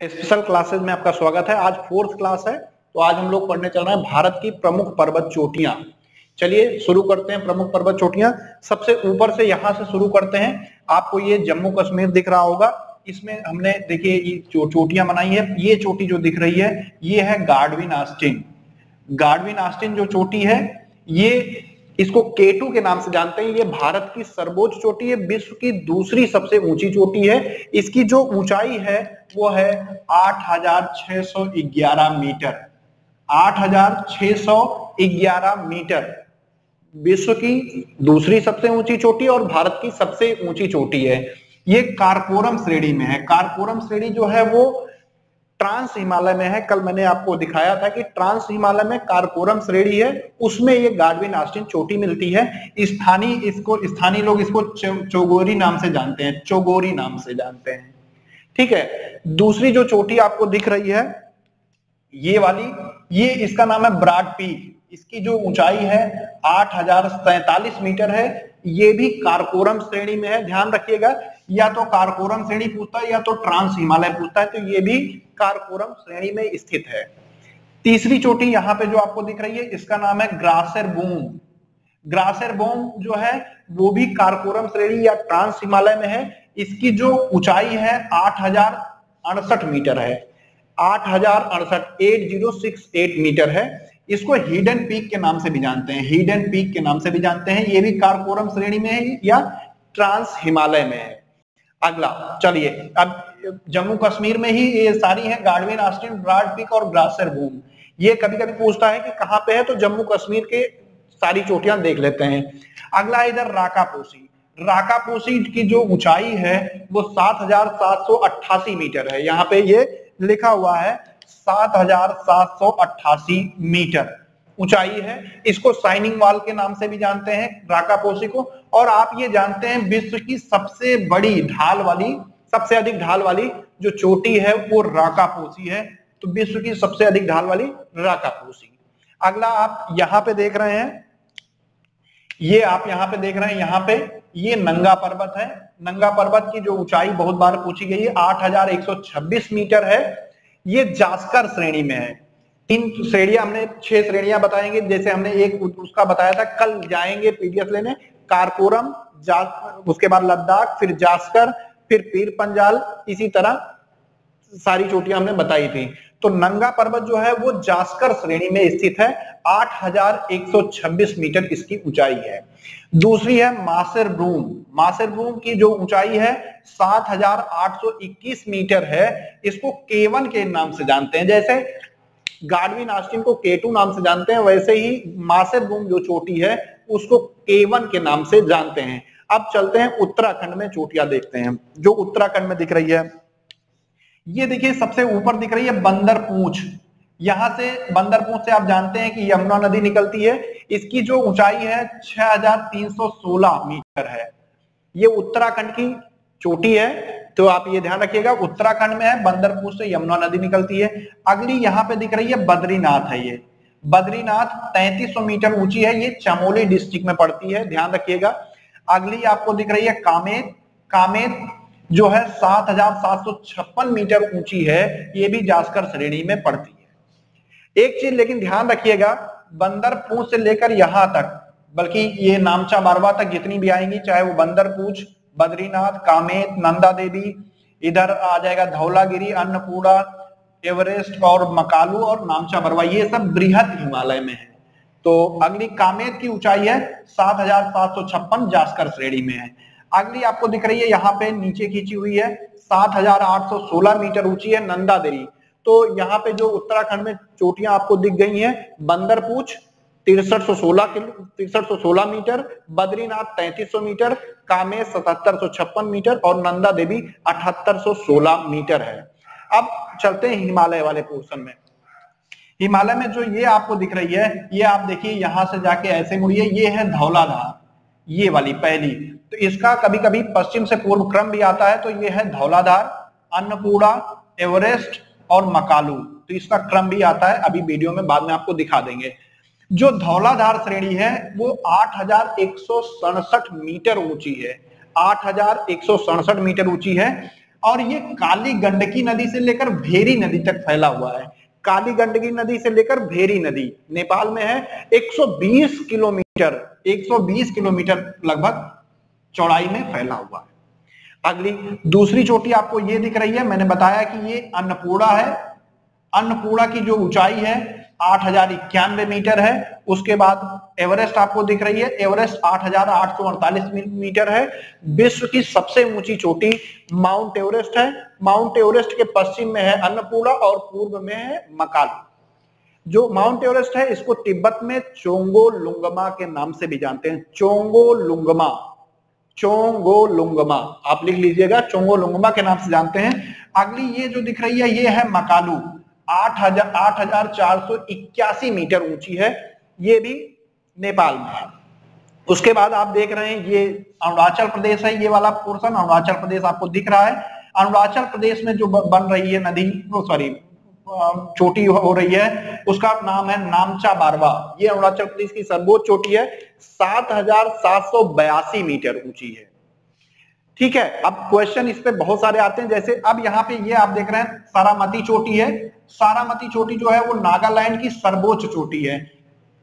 Special classes में आपका स्वागत है। आज फोर्थ क्लास है, तो आज हम लोग पढ़ने चल रहे हैं भारत की प्रमुख पर्वत चोटियां। चलिए शुरू करते हैं। प्रमुख पर्वत चोटियां सबसे ऊपर से यहां से शुरू करते हैं। आपको ये जम्मू कश्मीर दिख रहा होगा, इसमें हमने देखिए ये चोटियां बनाई है। ये चोटी जो दिख रही है ये है गार्डविन आस्टिन। गार्डविन आस्टिन जो चोटी है ये, इसको केटू के नाम से जानते हैं। ये भारत की सर्वोच्च चोटी है, विश्व की दूसरी सबसे ऊंची चोटी है। इसकी जो ऊंचाई है वो है 8,611 मीटर। 8,611 मीटर विश्व की दूसरी सबसे ऊंची चोटी और भारत की सबसे ऊंची चोटी है। ये कारकोरम श्रेणी में है। कारकोरम श्रेणी जो है वो ट्रांस हिमालय में है। कल मैंने आपको दिखाया था कि ट्रांस हिमालय में कारकोरम श्रेणी है, उसमें ये गार्डविन आस्टिन चोटी मिलती है। स्थानीय लोग इसको चौगोरी नाम से जानते हैं। चौगोरी नाम से जानते हैं, ठीक है। दूसरी जो चोटी आपको दिख रही है ये वाली, ये इसका नाम है ब्राड पीक। इसकी जो ऊंचाई है 8,043 मीटर है। ये भी कारकोरम श्रेणी में है। ध्यान रखिएगा, या तो कारकोरम श्रेणी पूछता है या तो ट्रांस हिमालय पूछता है, तो ये भी कारकोरम श्रेणी में स्थित है। तीसरी चोटी यहां पे जो आपको दिख रही है इसका नाम है ग्रासर बूम। ग्रासर बूम जो है वो भी कारकोरम श्रेणी या ट्रांस हिमालय में है। इसकी जो ऊंचाई है 8,068 मीटर है। 8,068 मीटर है। इसको हिडन पीक के नाम से भी जानते हैं। हिडन पीक के नाम से भी जानते हैं। ये भी कारकोरम श्रेणी में है या ट्रांस हिमालय में है। अगला चलिए, अब जम्मू कश्मीर में ही ये सारी है, गार्डविन आस्टिन, ब्राड पीक और ग्रासर बूम। ये कभी कभी पूछता है कि कहां पे है, तो जम्मू कश्मीर के सारी चोटियां देख लेते हैं। अगला इधर राकापोसी। राकापोसी की जो ऊंचाई है वो 7,788 मीटर है। यहाँ पे ये लिखा हुआ है 7,788 मीटर ऊंचाई है। इसको शाइनिंग वॉल के नाम से भी जानते हैं राकापोसी को। और आप ये जानते हैं विश्व की सबसे बड़ी ढाल वाली, सबसे अधिक ढाल वाली जो चोटी है वो राकापोसी है। तो विश्व की सबसे अधिक ढाल वाली राकापोसी। अगला आप यहां पे देख रहे हैं, ये आप यहां पे देख रहे हैं, यहां पे ये नंगा पर्वत है। नंगा पर्वत की जो ऊंचाई बहुत बार पूछी गई है 8,126 मीटर है। ये जास्कर श्रेणी में है। 3 श्रेणियां, हमने 6 श्रेणियां बताएंगे। जैसे हमने एक उसका बताया था, कल जाएंगे पीडीएफ लेने। कारकोरम, उसके बाद लद्दाख, फिर जास्कर, फिर पीर पंजाल, इसी तरह सारी चोटियां हमने बताई थी। तो नंगा पर्वत जो है वो जास्कर श्रेणी में स्थित है। 8,126 मीटर इसकी ऊंचाई है। दूसरी है मासेर ब्रूम। मासेर ब्रूम की जो ऊंचाई है 7,821 मीटर है। इसको K1 के नाम से जानते हैं। जैसे गार्डविन आस्टिन को K2 नाम से जानते हैं, वैसे ही मासेर ब्रूम जो चोटी है उसको K1 के नाम से जानते हैं। अब चलते हैं उत्तराखंड में चोटियां देखते हैं। जो उत्तराखंड में दिख रही है, ये देखिए सबसे ऊपर दिख रही है बंदर पूंछ। यहां से बंदर पूंछ से आप जानते हैं कि यमुना नदी निकलती है। इसकी जो ऊंचाई है 6,316 मीटर है। ये उत्तराखंड की चोटी है, तो आप ये ध्यान रखिएगा उत्तराखंड में है, बंदर पूंछ से यमुना नदी निकलती है। अगली यहां पे दिख रही है बद्रीनाथ है। ये बद्रीनाथ 3,300 मीटर ऊंची है। ये चमोली डिस्ट्रिक्ट में पड़ती है, ध्यान रखिएगा। अगली आपको दिख रही है कामेत। कामेत जो है 7,756 मीटर ऊंची है। ये भी जास्कर श्रेणी में पड़ती है। एक चीज लेकिन ध्यान रखिएगा, बंदर पूंछ से लेकर यहां तक, बल्कि ये नामचा बारवा तक जितनी भी आएंगी, चाहे वो बंदर पूंछ, बद्रीनाथ, कामेत, नंदा देवी, इधर आ जाएगा धौलागिरी, अन्नपूर्णा, एवरेस्ट और मकालू और नामचा बरवा, ये सब बृहद हिमालय में है। तो अगली कामेत की ऊंचाई है 7,756, जास्कर श्रेणी में है। अगली आपको दिख रही है यहाँ पे नीचे खींची हुई है 7,816 मीटर ऊंची है नंदा देवी। तो यहाँ पे जो उत्तराखंड में चोटियां आपको दिख गई हैं, Bandar Punch 6316 metre, Badrinath 3300 metre, Kamet 7756 metre और नंदा देवी 7816 मीटर है। अब चलते हैं हिमालय वाले पोर्शन में। हिमालय में जो ये आपको दिख रही है, ये आप देखिए यहां से जाके ऐसे मुड़िए, ये है धौलाधार, ये वाली पहली। तो इसका कभी कभी पश्चिम से पूर्व क्रम भी आता है। तो ये है धौलाधार, अन्नपूर्णा, एवरेस्ट और मकालू, तो इसका क्रम भी आता है। अभी वीडियो में बाद में आपको दिखा देंगे। जो धौलाधार श्रेणी है वो 8,167 मीटर ऊंची है। 8,167 मीटर ऊंची है। और ये काली गंडकी नदी से लेकर भेरी नदी तक फैला हुआ है। काली गंडकी नदी से लेकर भेरी नदी नेपाल में है। 120 किलोमीटर लगभग चौड़ाई में फैला हुआ है। अगली दूसरी चोटी आपको ये दिख रही है, मैंने बताया कि ये अन्नपूर्णा है। अन्नपूर्णा की जो ऊंचाई है 8091 मीटर है। उसके बाद एवरेस्ट आपको दिख रही है, एवरेस्ट 8848 मीटर है। विश्व की सबसे ऊंची चोटी माउंट एवरेस्ट है। माउंट एवरेस्ट के पश्चिम में है अन्नपूर्णा और पूर्व में है मकालू। जो माउंट एवरेस्ट है इसको तिब्बत में चोंगोलुंगमा के नाम से भी जानते हैं। चोंगोलुंगमा, चोंगोलुंगमा आप लिख लीजिएगा, चोंगोलुंगमा के नाम से जानते हैं। अगली ये जो दिख रही है ये है मकालू, 8481 मीटर ऊंची है, ये भी नेपाल में है। उसके बाद आप देख रहे हैं ये अरुणाचल प्रदेश है। ये वाला पोर्शन अरुणाचल प्रदेश आपको दिख रहा है। अरुणाचल प्रदेश में जो बन रही है नदी, चोटी हो रही है, उसका नाम है नामचा बारवा। ये अरुणाचल प्रदेश की सर्वोच्च चोटी है, 7782 मीटर ऊंची है। ठीक है, अब क्वेश्चन इस पे बहुत सारे आते हैं। जैसे अब यहाँ पे ये आप देख रहे हैं सारामती चोटी है। सारामती चोटी जो है वो नागालैंड की सर्वोच्च चोटी है,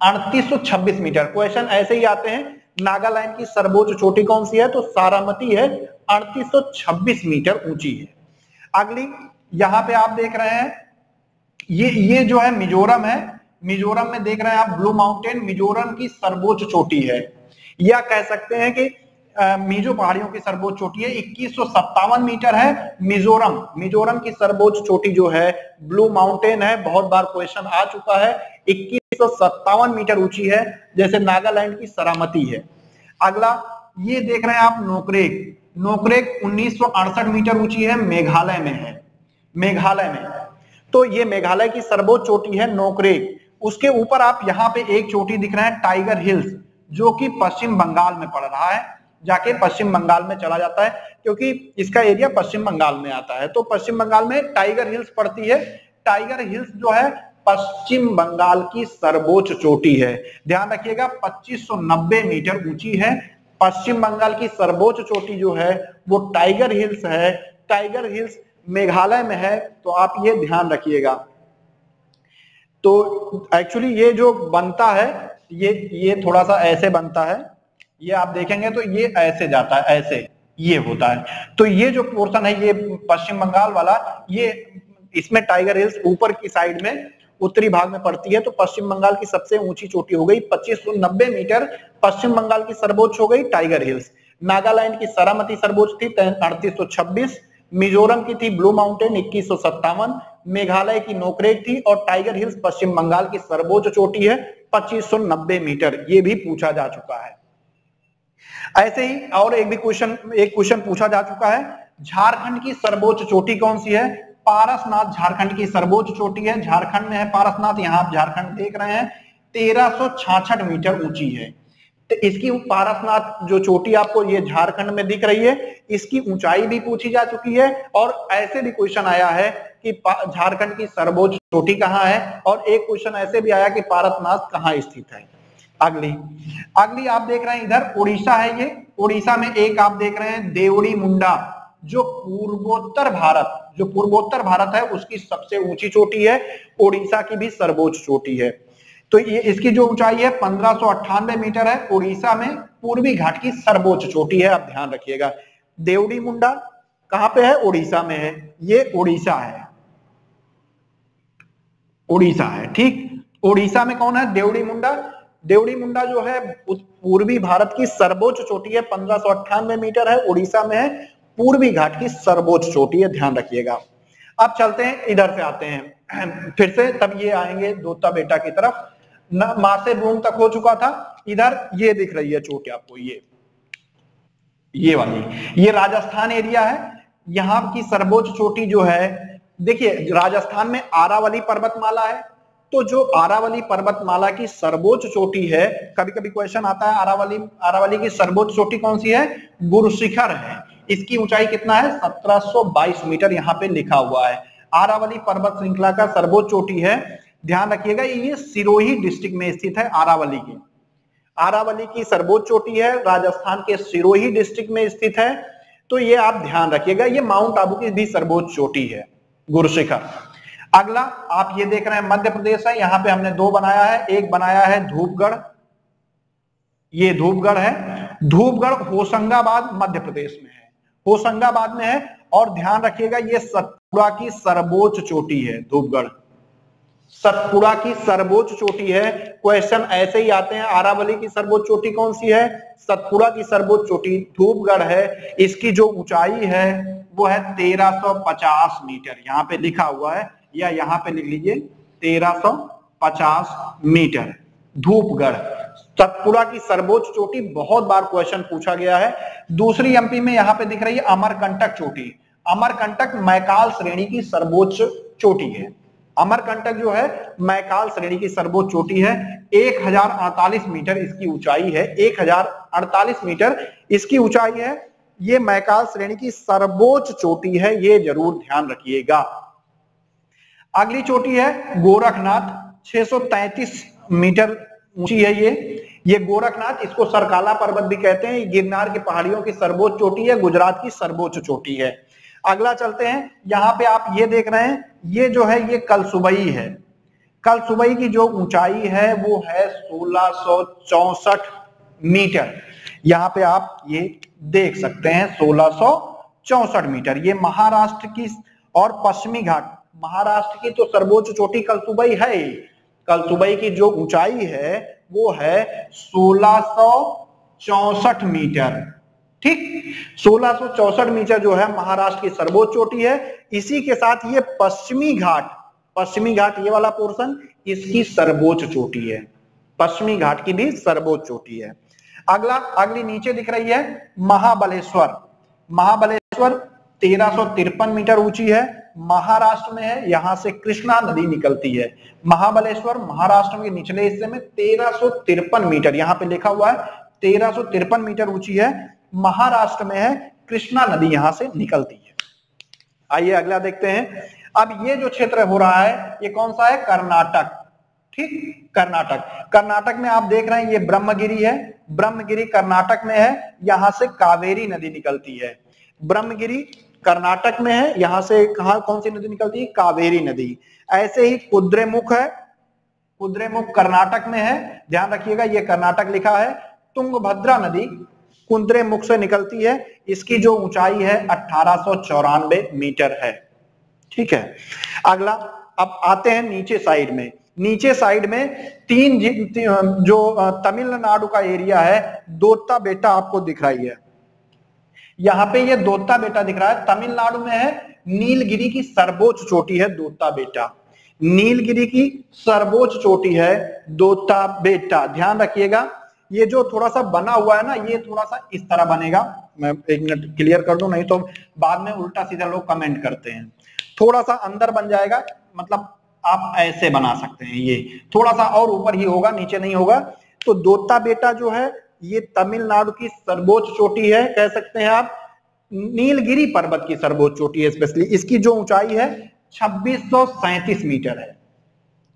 3826 मीटर। क्वेश्चन ऐसे ही आते हैं, नागालैंड की सर्वोच्च चोटी कौन सी है, तो सारामती है, 3826 मीटर ऊंची है। अगली यहाँ पे आप देख रहे हैं ये जो है मिजोरम है। मिजोरम में देख रहे हैं आप ब्लू माउंटेन, मिजोरम की सर्वोच्च चोटी है, या कह सकते हैं कि मिजो पहाड़ियों की सर्वोच्च चोटी है, 2157 मीटर है। मिजोरम की सर्वोच्च चोटी जो है ब्लू माउंटेन है। बहुत बार क्वेश्चन आ चुका है, 2157 मीटर ऊंची है, जैसे नागालैंड की सरामती है। अगला ये देख रहे हैं आप नोकरेक। नोकरेक 1968 मीटर ऊंची है, मेघालय में है, मेघालय में। तो ये मेघालय की सर्वोच्च चोटी है नोकरेक। उसके ऊपर आप यहाँ पे एक चोटी दिख रहे हैं टाइगर हिल्स, जो कि पश्चिम बंगाल में पड़ रहा है, जाके पश्चिम बंगाल में चला जाता है, क्योंकि इसका एरिया पश्चिम बंगाल में आता है। तो पश्चिम बंगाल में टाइगर हिल्स पड़ती है। टाइगर हिल्स जो है पश्चिम बंगाल की सर्वोच्च चोटी है। ध्यान रखिएगा 2590 मीटर ऊंची है। पश्चिम बंगाल की सर्वोच्च चोटी जो है वो टाइगर हिल्स है। टाइगर हिल्स मेघालय में है, तो आप ये ध्यान रखिएगा। तो एक्चुअली ये जो बनता है ये थोड़ा सा ऐसे बनता है, ये आप देखेंगे तो ये ऐसे जाता है, ऐसे ये होता है। तो ये जो पोर्शन है ये पश्चिम बंगाल वाला, ये इसमें टाइगर हिल्स ऊपर की साइड में उत्तरी भाग में पड़ती है। तो पश्चिम बंगाल की सबसे ऊंची चोटी हो गई 2590 मीटर, पश्चिम बंगाल की सर्वोच्च हो गई टाइगर हिल्स। नागालैंड की सरामती सर्वोच्च थी 3826, मिजोरम की थी ब्लू माउंटेन 2157, मेघालय की नोकरेक थी, और टाइगर हिल्स पश्चिम बंगाल की सर्वोच्च चोटी है 2590 मीटर। ये भी पूछा जा चुका है। ऐसे ही और एक क्वेश्चन पूछा जा चुका है, झारखंड की सर्वोच्च चोटी कौन सी है? पारसनाथ झारखंड की सर्वोच्च चोटी है। झारखंड में है पारसनाथ, यहां आप झारखंड देख रहे हैं, 1366 मीटर ऊंची है। तो इसकी पारसनाथ जो चोटी आपको ये झारखंड में दिख रही है, इसकी ऊंचाई भी पूछी जा चुकी है, और ऐसे भी क्वेश्चन आया है कि झारखंड की सर्वोच्च चोटी कहां है, और एक क्वेश्चन ऐसे भी आया कि पारसनाथ कहां स्थित है। अगली आप देख रहे हैं इधर उड़ीसा है। ये उड़ीसा में एक आप देख रहे हैं देवड़ी मुंडा, जो पूर्वोत्तर भारत है उसकी सबसे ऊंची चोटी है। उड़ीसा की भी सर्वोच्च चोटी है। तो ये इसकी जो ऊंचाई है 1598 मीटर है। उड़ीसा में पूर्वी घाट की सर्वोच्च चोटी है, आप ध्यान रखिएगा। देवड़ी मुंडा कहां पे है? उड़ीसा में है। ये उड़ीसा है, ठीक। उड़ीसा में कौन है? देवड़ी मुंडा। देवड़ी मुंडा जो है पूर्वी भारत की सर्वोच्च चोटी है, 1598 मीटर है, उड़ीसा में है, पूर्वी घाट की सर्वोच्च चोटी है, ध्यान रखिएगा। अब चलते हैं इधर से आते हैं फिर से, तब ये आएंगे दोता बेटा की तरफ। मासे बूंग तक हो चुका था। इधर ये दिख रही है चोटी आपको, ये वाली, ये राजस्थान एरिया है। यहाँ की सर्वोच्च चोटी जो है, देखिए राजस्थान में आरावली पर्वतमाला है। तो जो आरावली पर्वतमाला की सर्वोच्च चोटी है, कभी कभी क्वेश्चन आता है आरावली की सर्वोच्च चोटी कौन सी है? गुरुशिखर है। इसकी ऊंचाई कितना है? 1722 मीटर यहाँ पे लिखा हुआ है। आरावली पर्वत श्रृंखला का सर्वोच्च चोटी है। ध्यान रखिएगा ये सिरोही डिस्ट्रिक्ट में स्थित है। आरावली की सर्वोच्च चोटी है, राजस्थान के सिरोही डिस्ट्रिक्ट में स्थित है। तो ये आप ध्यान रखिएगा, ये माउंट आबू की भी सर्वोच्च चोटी है, गुरु शिखर। अगला आप ये देख रहे हैं मध्य प्रदेश है, यहां पे हमने दो बनाया है, एक बनाया है धूपगढ़, ये धूपगढ़ है, धूपगढ़ होशंगाबाद मध्य प्रदेश में है, होशंगाबाद में है। और ध्यान रखिएगा ये सतपुड़ा की सर्वोच्च चोटी है, धूपगढ़ सतपुड़ा की सर्वोच्च चोटी है। क्वेश्चन ऐसे ही आते हैं, आरावली की सर्वोच्च चोटी कौन सी है, सतपुड़ा की सर्वोच्च चोटी धूपगढ़ है। इसकी जो ऊंचाई है वो है 1350 मीटर, यहाँ पे लिखा हुआ है, या यहाँ पे लिख लीजिए 1350 मीटर धूपगढ़, सतपुड़ा की सर्वोच्च चोटी। बहुत बार क्वेश्चन पूछा गया है। दूसरी एमपी में यहाँ पे दिख रही है अमरकंटक चोटी, अमरकंटक मैकाल श्रेणी की सर्वोच्च चोटी है। अमरकंटक जो है मैकाल श्रेणी की सर्वोच्च चोटी है, 1048 मीटर इसकी ऊंचाई है, 1048 मीटर इसकी ऊंचाई है। ये मैकाल श्रेणी की सर्वोच्च चोटी है, ये जरूर ध्यान रखिएगा। अगली चोटी है गोरखनाथ, 633 मीटर ऊंची है ये गोरखनाथ, इसको सरकाला पर्वत भी कहते हैं, गिरनार की पहाड़ियों की सर्वोच्च चोटी है, गुजरात की सर्वोच्च चोटी है। अगला चलते हैं, यहां पे आप ये देख रहे हैं, ये जो है ये कलसुबई है, कलसुबई की जो ऊंचाई है वो है 1664 मीटर, यहां पे आप ये देख सकते हैं 1664 मीटर। ये महाराष्ट्र की और पश्चिमी घाट, महाराष्ट्र की तो सर्वोच्च चोटी कलसुबई है, कलसुबई की जो ऊंचाई है वो है 1664 मीटर, ठीक, 1664 मीटर जो है महाराष्ट्र की सर्वोच्च चोटी है। इसी के साथ ये पश्चिमी घाट ये वाला पोर्शन इसकी सर्वोच्च चोटी है, पश्चिमी घाट की भी सर्वोच्च चोटी है। अगली नीचे दिख रही है महाबलेश्वर, महाबलेश्वर 1353 मीटर ऊंची है, महाराष्ट्र में है, यहां से कृष्णा नदी निकलती है। महाबलेश्वर महाराष्ट्र के निचले हिस्से में 1353 मीटर, यहां पे लिखा हुआ है 1353 मीटर ऊंची है, महाराष्ट्र में है, कृष्णा नदी यहां से निकलती है। आइए अगला देखते हैं। अब ये जो क्षेत्र हो रहा है ये कौन सा है, कर्नाटक, ठीक, कर्नाटक में आप देख रहे हैं ये ब्रह्मगिरी है, ब्रह्मगिरी कर्नाटक में है, यहां से कावेरी नदी निकलती है। ब्रह्मगिरी कर्नाटक में है, यहां से कहा कौन सी नदी निकलती है, कावेरी नदी। ऐसे ही कुद्रेमुख है, कुद्रेमुख कर्नाटक में है, ध्यान रखिएगा ये कर्नाटक लिखा है। तुंगभद्रा नदी कुद्रेमुख से निकलती है, इसकी जो ऊंचाई है 1894 मीटर है, ठीक है। अगला अब आते हैं नीचे साइड में, नीचे साइड में तीन जो तमिलनाडु का एरिया है, दोता बेटा आपको दिख रही है, यहां पे ये दोता बेटा दिख रहा है, तमिलनाडु में है, नीलगिरी की सर्वोच्च चोटी है दोता बेटा, नीलगिरी की सर्वोच्च चोटी है दोता बेटा। ध्यान रखिएगा ये जो थोड़ा सा बना हुआ है ना, ये थोड़ा सा इस तरह बनेगा, मैं एक मिनट क्लियर कर दूं, नहीं तो बाद में उल्टा सीधा लोग कमेंट करते हैं। थोड़ा सा अंदर बन जाएगा, मतलब आप ऐसे बना सकते हैं, ये थोड़ा सा और ऊपर ही होगा, नीचे नहीं होगा। तो दोता बेटा जो है ये तमिलनाडु की सर्वोच्च चोटी है, कह सकते हैं आप, नीलगिरी पर्वत की सर्वोच्च चोटी है स्पेशली। इसकी जो ऊंचाई है 2637 मीटर है,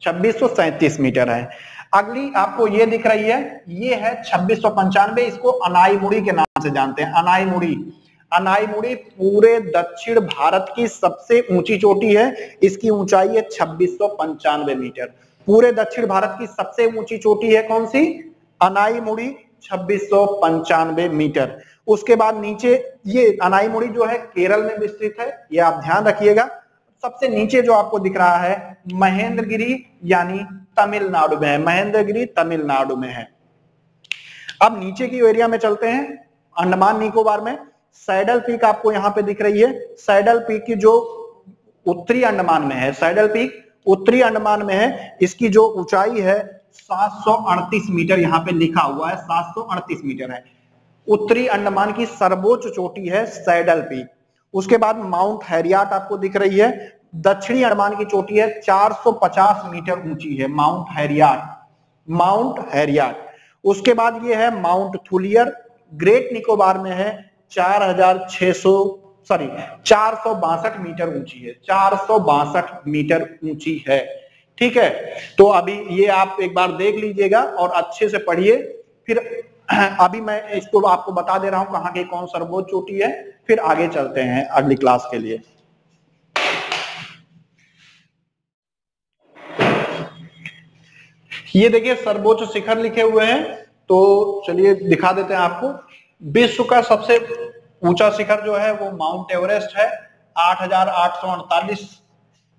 2637 मीटर है। अगली आपको ये दिख रही है, ये है 2695, इसको अनाईमुड़ी के नाम से जानते हैं, अनाईमुड़ी। अनाईमुड़ी पूरे दक्षिण भारत की सबसे ऊंची चोटी है, इसकी ऊंचाई है 2695 मीटर। पूरे दक्षिण भारत की सबसे ऊंची चोटी है कौन सी, अनाईमुड़ी, 2695 मीटर। उसके बाद नीचे ये अनाईमुड़ी जो है केरल में विस्तृत है, ये आप ध्यान रखिएगा। सबसे नीचे जो आपको दिख रहा है महेंद्रगिरी, यानी तमिलनाडु में है, महेंद्रगिरी तमिलनाडु में है। अब नीचे की एरिया में चलते हैं, अंडमान निकोबार में सैडल पीक आपको यहां पे दिख रही है, सैडल पीक की जो उत्तरी अंडमान में है, सैडल पीक उत्तरी अंडमान में है, इसकी जो ऊंचाई है 738 मीटर, यहां पे लिखा हुआ है 738 मीटर है। उत्तरी अंडमान की सर्वोच्च चोटी है सैडल पीक। उसके बाद माउंट हैरियाट आपको दिख रही है, दक्षिणी अंडमान की चोटी है, 450 मीटर ऊंची है माउंट हैरियाट, माउंट हैरियाट। उसके बाद ये है माउंट थुलियर, ग्रेट निकोबार में है, 462 मीटर ऊंची है, 462 मीटर ऊंची है, ठीक है। तो अभी ये आप एक बार देख लीजिएगा और अच्छे से पढ़िए, फिर अभी मैं इसको आपको बता दे रहा हूं कहां की कौन सर्वोच्च चोटी है। फिर आगे चलते हैं अगली क्लास के लिए। ये देखिए सर्वोच्च शिखर लिखे हुए हैं, तो चलिए दिखा देते हैं आपको। विश्व का सबसे ऊंचा शिखर जो है वो माउंट एवरेस्ट है, 8,848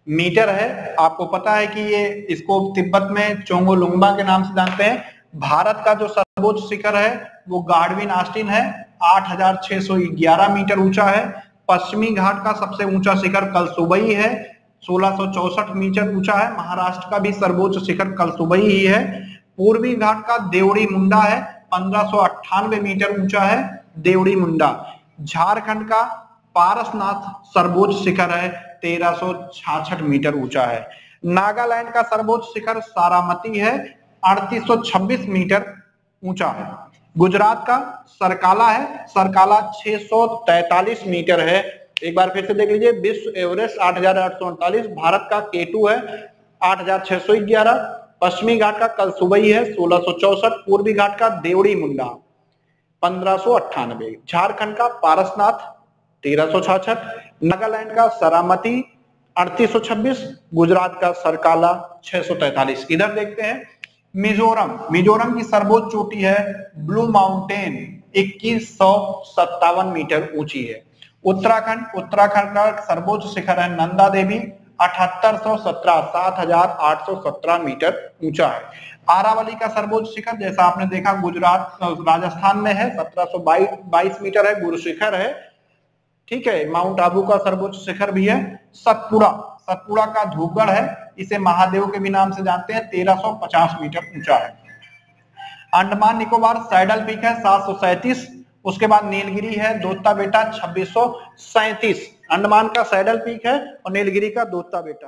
मीटर है। आपको पता है कि ये इसको तिब्बत में चोंगोलुंगमा के नाम से जानते हैं। भारत का जो सर्वोच्च शिखर है वो गार्डविन आस्टीन है, 8,611 मीटर ऊंचा है। पश्चिमी घाट का सबसे ऊंचा शिखर कलसुबई है, 1664 मीटर ऊंचा है। महाराष्ट्र का भी सर्वोच्च शिखर कलसुबई ही है। पूर्वी घाट का देवड़ी मुंडा है, 1598 मीटर ऊंचा है देवड़ी मुंडा। झारखंड का पारसनाथ सर्वोच्च शिखर है, 1366 मीटर ऊंचा है। नागालैंड का सर्वोच्च शिखर सारामती है, 3826 मीटर ऊंचा है। गुजरात का सरकाला है, सरकाला 643 मीटर है। एक बार फिर से देख लीजिए, विश्व एवरेस्ट 8,848, भारत का K2 है 8,611, पश्चिमी घाट का कलसुबई है 1664, पूर्वी घाट का देवड़ी मुंडा 1598, झारखंड का पारसनाथ 1366, नागालैंड का सरामती 3826, गुजरात का सरकाला 643। इधर देखते हैं मिजोरम। मिजोरम की सर्वोच्च चोटी है ब्लू माउंटेन, 2157 मीटर ऊंची है। उत्तराखंड, उत्तराखंड का सर्वोच्च शिखर है नंदा देवी, 7817, 7817 मीटर ऊंचा है। आरावली का सर्वोच्च शिखर जैसा आपने देखा गुजरात राजस्थान में है, 1722 मीटर है, गुरु शिखर है। ठीक है, माउंट आबू का सर्वोच्च शिखर भी है। सतपुड़ा, सतपुड़ा का धूपगढ़ है, इसे महादेव के भी नाम से जानते हैं, 1350 मीटर ऊंचा है। अंडमान निकोबार सैडल पीक है 737, उसके बाद नीलगिरी है दोता बेटा 2637। अंडमान का सैडल पीक है और नीलगिरी का दोता बेटा।